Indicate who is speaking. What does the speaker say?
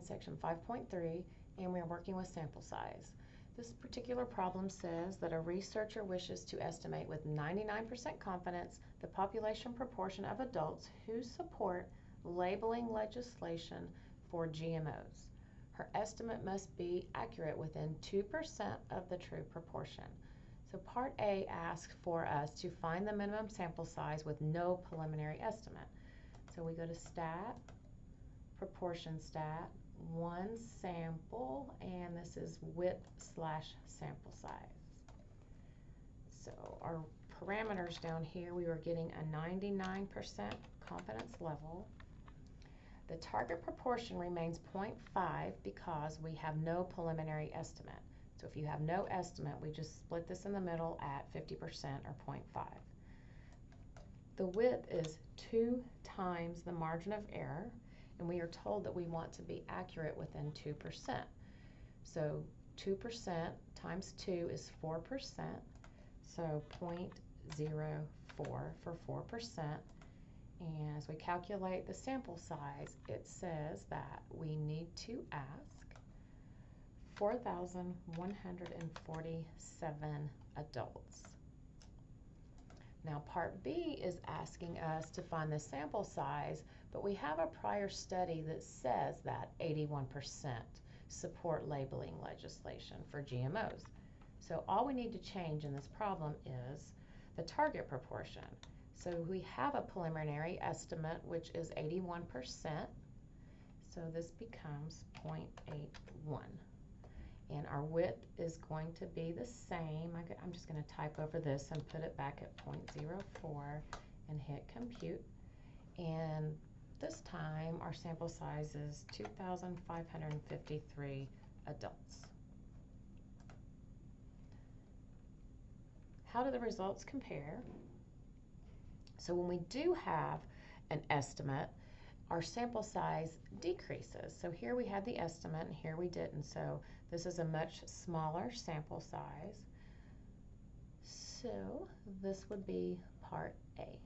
Speaker 1: Section 5.3, and we are working with sample size. This particular problem says that a researcher wishes to estimate with 99% confidence the population proportion of adults who support labeling legislation for GMOs. Her estimate must be accurate within 2% of the true proportion. So Part A asks for us to find the minimum sample size with no preliminary estimate. So we go to Stat, Proportion Stat, one sample, and this is width/sample size. So our parameters down here, we were getting a 99% confidence level. The target proportion remains 0.5 because we have no preliminary estimate. So if you have no estimate, we just split this in the middle at 50% or 0.5. The width is 2 times the margin of error, and we are told that we want to be accurate within 2%. So 2% times 2 is 4%, so 0.04 for 4%. And as we calculate the sample size, it says that we need to ask 4,147 adults. Now Part B is asking us to find the sample size, but we have a prior study that says that 81% support labeling legislation for GMOs. So all we need to change in this problem is the target proportion. So we have a preliminary estimate, which is 81%. So this becomes 0.81. And our width is going to be the same. I'm just going to type over this and put it back at 0.04 and hit compute. And this time our sample size is 2,553 adults. How do the results compare? So when we do have an estimate, our sample size decreases. So here we had the estimate and here we didn't. So this is a much smaller sample size. So this would be Part A.